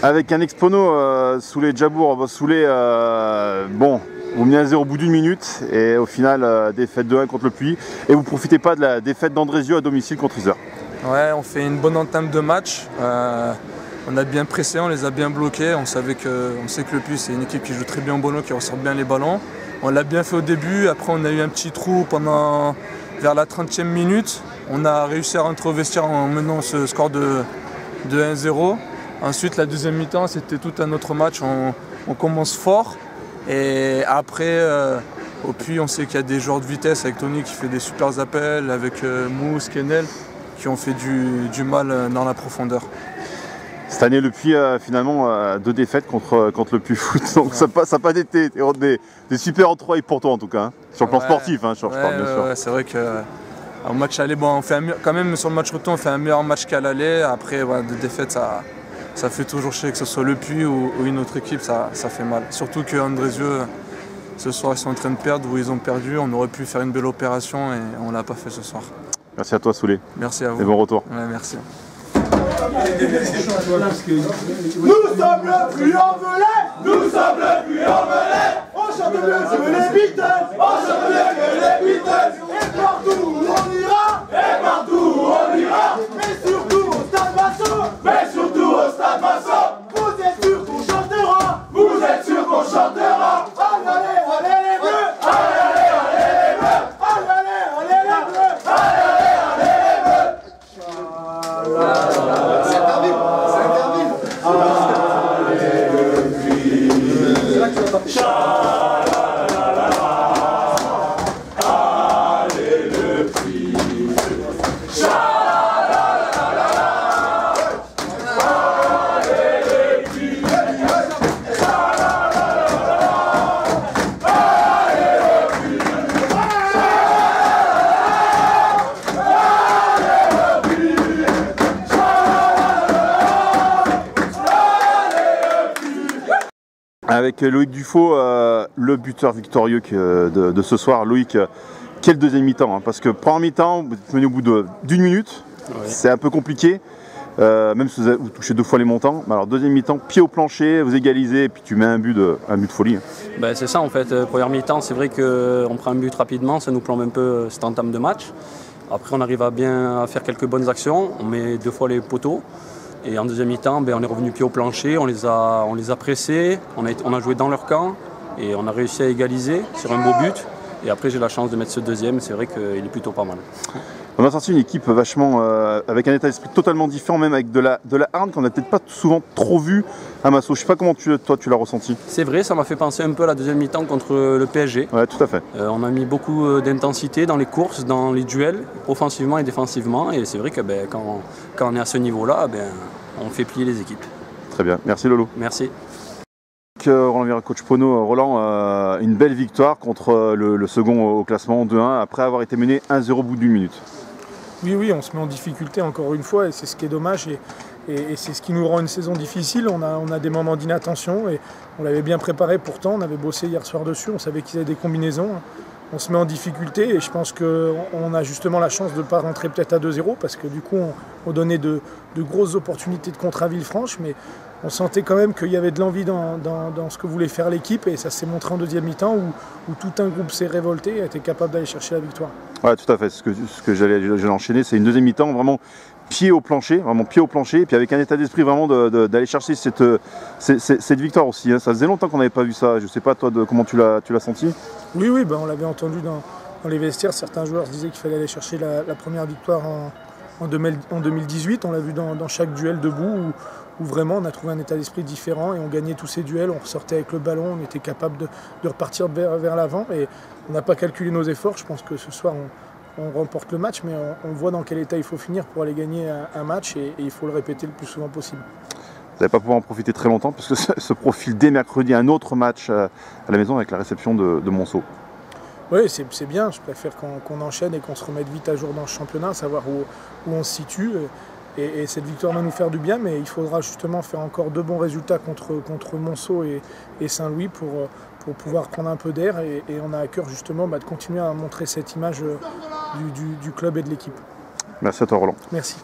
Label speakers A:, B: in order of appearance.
A: Avec un Expono sous les Djabour, bon, vous menez à 0 au bout d'une minute et au final défaite 2-1 contre le Puy. Et vous ne profitez pas de la défaite d'Andrézieux à domicile contre Yzeure.
B: Ouais, on fait une bonne entame de match. On a bien pressé, on les a bien bloqués. On sait que le Puy c'est une équipe qui joue très bien au ballon, qui ressort bien les ballons. On l'a bien fait au début, après on a eu un petit trou vers la 30e minute. On a réussi à rentrer au vestiaire en menant ce score de 1-0. Ensuite la deuxième mi-temps c'était tout un autre match, on commence fort. Et après au Puy on sait qu'il y a des joueurs de vitesse avec Tony qui fait des super appels, avec Mousse, Kenel qui ont fait du mal dans la profondeur.
A: Cette année, le Puy finalement 2 défaites contre le Puy Foot, donc ouais. Ça n'a pas été des super retrouvailles pour toi en tout cas, hein. Sur le plan sportif, hein, je parle bien sûr.
B: Ouais, c'est vrai qu'au match aller, bon, on fait quand même sur le match retour, on fait un meilleur match qu'à l'aller. Après, ouais, 2 défaites, ça fait toujours chier, que ce soit le Puy ou une autre équipe, ça fait mal. Surtout que Andrézieux, ce soir, ils sont en train de perdre ou ils ont perdu. On aurait pu faire une belle opération et on ne l'a pas fait ce soir.
A: Merci à toi, Soulé.
B: Merci à vous.
A: Et bon retour.
B: Ouais, merci.
C: Nous sommes le Puy en velay. Nous sommes le Puy en velay. On chante mieux que les Beatles. On chante mieux que les Beatles. Et partout où on ira. Et partout où on ira. Mais surtout au Stade Massot. Mais surtout au Stade Massot. Vous êtes sûr qu'on chantera. Vous êtes sûr qu'on chantera. Allez, allez les Bleus. Allez, allez, allez les Bleus. Allez, allez, allez les Bleus. Allez, allez, allez les Bleus.
A: Avec Loïc Dufaux, le buteur victorieux de ce soir. Loïc, quel deuxième mi-temps, hein, parce que première mi-temps, vous êtes mené au bout d'une minute, ouais. C'est un peu compliqué, même si vous touchez 2 fois les montants. Alors deuxième mi-temps, pied au plancher, vous égalisez et puis tu mets un but de folie.
D: Ben, c'est ça en fait, première mi-temps, c'est vrai qu'on prend un but rapidement, ça nous plombe un peu cette entame de match. Après on arrive à bien faire quelques bonnes actions, on met 2 fois les poteaux. Et en deuxième mi-temps, on est revenu pied au plancher, on les a pressés, on a joué dans leur camp et on a réussi à égaliser sur un beau but. Et après j'ai la chance de mettre ce deuxième, c'est vrai qu'il est plutôt pas mal.
A: On a senti une équipe vachement avec un état d'esprit totalement différent, même avec de la hargne qu'on n'a peut-être pas souvent trop vu à Massot. Je sais pas comment toi tu l'as ressenti.
D: C'est vrai, ça m'a fait penser un peu à la deuxième mi-temps contre le PSG.
A: Ouais, tout à fait.
D: On a mis beaucoup d'intensité dans les courses, dans les duels, offensivement et défensivement. Et c'est vrai que quand on est à ce niveau-là, on fait plier les équipes.
A: Très bien, merci Lolo.
D: Merci.
A: Roland Vira, coach Pono. Roland, une belle victoire contre le second au classement 2-1 après avoir été mené 1-0 au bout d'une minute.
E: Oui, on se met en difficulté encore une fois et c'est ce qui est dommage et c'est ce qui nous rend une saison difficile. On a des moments d'inattention et on l'avait bien préparé pourtant, on avait bossé hier soir dessus, on savait qu'ils avaient des combinaisons. On se met en difficulté et je pense qu'on a justement la chance de ne pas rentrer peut-être à 2-0 parce que du coup on donnait de grosses opportunités de contre à Villefranche, mais on sentait quand même qu'il y avait de l'envie dans ce que voulait faire l'équipe et ça s'est montré en deuxième mi-temps où tout un groupe s'est révolté et a été capable d'aller chercher la victoire.
A: Ouais, tout à fait, ce que j'allais enchaîner, c'est une deuxième mi-temps vraiment pied au plancher, et puis avec un état d'esprit vraiment d'aller chercher cette victoire aussi, hein. Ça faisait longtemps qu'on n'avait pas vu ça, je sais pas toi comment tu l'as senti.
E: Oui, on l'avait entendu dans les vestiaires, certains joueurs disaient qu'il fallait aller chercher la première victoire en 2018, on l'a vu dans chaque duel debout où vraiment on a trouvé un état d'esprit différent et on gagnait tous ces duels, on ressortait avec le ballon, on était capable de repartir vers l'avant et on n'a pas calculé nos efforts. Je pense que ce soir on remporte le match, mais on voit dans quel état il faut finir pour aller gagner un match et il faut le répéter le plus souvent possible.
A: Vous n'allez pas pouvoir en profiter très longtemps parce que se profile dès mercredi un autre match à la maison avec la réception de Monceau.
E: Oui, c'est bien, je préfère qu'on enchaîne et qu'on se remette vite à jour dans ce championnat, savoir où on se situe. Et cette victoire va nous faire du bien, mais il faudra justement faire encore 2 bons résultats contre Monceau et Saint-Louis pour pouvoir prendre un peu d'air. Et on a à cœur justement de continuer à montrer cette image du club et de l'équipe.
A: Merci à toi Roland.
E: Merci.